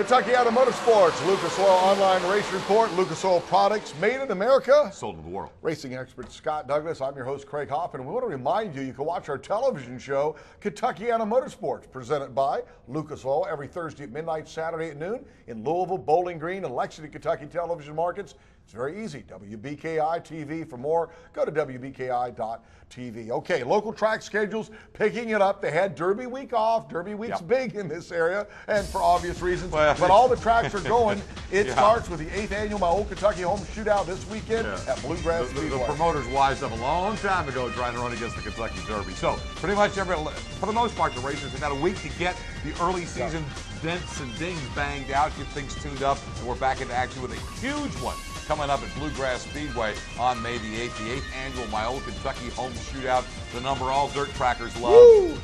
Kentucky Automotive Sports, Lucas Oil Online Race Report, Lucas Oil products made in America, sold to the world. Racing expert Scott Douglas. I'm your host, Craig Hoffman. We want to remind you, you can watch our television show, Kentucky Automotive Sports, presented by Lucas Oil, every Thursday at midnight, Saturday at noon in Louisville, Bowling Green, and Lexington, Kentucky television markets. It's very easy. WBKI TV. For more, go to WBKI.tv. Okay, local track schedules picking it up. They had Derby week off. Derby week's big in this area, and for obvious reasons. Well, but all the tracks are going. It starts with the 8th annual My Old Kentucky Home Shootout this weekend at Bluegrass Speedway. The promoters wised up a long time ago trying to run against the Kentucky Derby. So pretty much for the most part, the racers have got a week to get the early season dents and dings banged out, get things tuned up, and we're back into action with a huge one coming up at Bluegrass Speedway on May the 8th, the 8th annual My Old Kentucky Home Shootout. The number all dirt trackers love. Woo!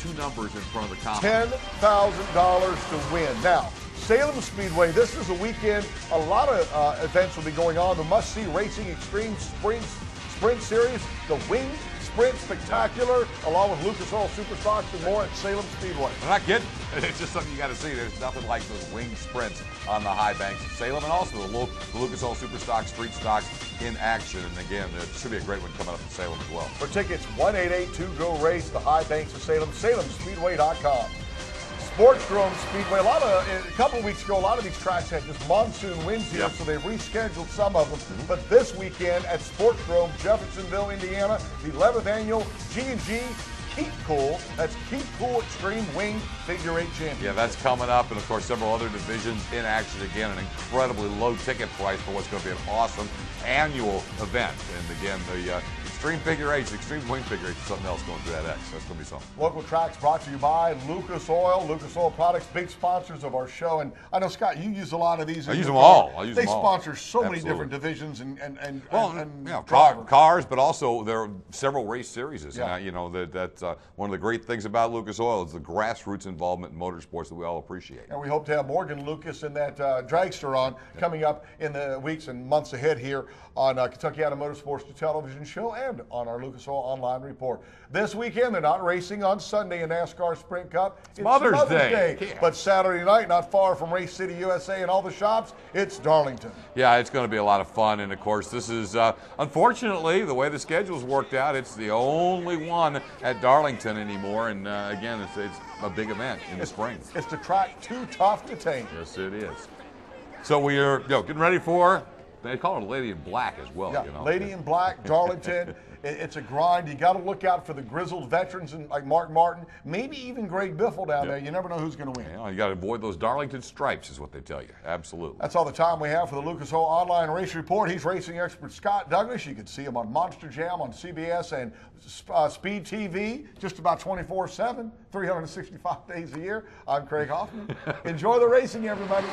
2 numbers in front of the column. $10,000 to win. Now, Salem Speedway, this is a weekend. A lot of events will be going on. The Must-See Racing Extreme Sprint Series, the Wing Sprint Spectacular, along with Lucas Oil Superstocks and more at Salem Speedway. I'm not kidding. It's just something you got to see. There's nothing like those wing sprints on the high banks of Salem, and also the Lucas Oil Superstocks Street Stocks in action. And again, it should be a great one coming up in Salem as well. For tickets, 1-882-GO-RACE, the high banks of Salem, salemspeedway.com. Sportsdrome Speedway. A couple of weeks ago, a lot of these tracks had just monsoon winds here, so they've rescheduled some of them. But this weekend at Sportsdrome, Jeffersonville, Indiana, the 11th annual G&G Keep Cool. That's Keep Cool Extreme Wing Figure 8 Championship. Yeah, that's coming up, and of course several other divisions in action again. An incredibly low ticket price for what's going to be an awesome annual event. And again, the Extreme Figure 8, Extreme Wing Figure 8, something else going through that X. That's going to be something. Local tracks brought to you by Lucas Oil products, big sponsors of our show. And I know, Scott, you use a lot of these. I use them all. They sponsor so many different divisions and cars, but also there are several race series. Yeah. And, you know, that's one of the great things about Lucas Oil is the grassroots involvement in motorsports that we all appreciate. And we hope to have Morgan Lucas and that dragster on coming up in the weeks and months ahead here on Kentucky Automotive Sports, the television show, and on our Lucas Oil Online Report. This weekend, they're not racing on Sunday in NASCAR Sprint Cup. It's Mother's Day. Yeah. But Saturday night, not far from Race City, USA, and all the shops, it's Darlington. Yeah, it's going to be a lot of fun. And, of course, this is, unfortunately, the way the schedule's worked out, it's the only one at Darlington anymore. And, again, it's a big event in the spring. It's the track too tough to tame. Yes, it is. So we are getting ready for, they call it a Lady in Black as well. Yeah, you know? Lady in Black, Darlington. It's a grind. You got to look out for the grizzled veterans like Mark Martin, maybe even Greg Biffle down there. You never know who's going to win. You got to avoid those Darlington stripes is what they tell you. Absolutely. That's all the time we have for the Lucas Oil Online Race Report. He's racing expert Scott Douglas. You can see him on Monster Jam on CBS and Speed TV just about 24/7, 365 days a year. I'm Craig Hoffman. Enjoy the racing, everybody.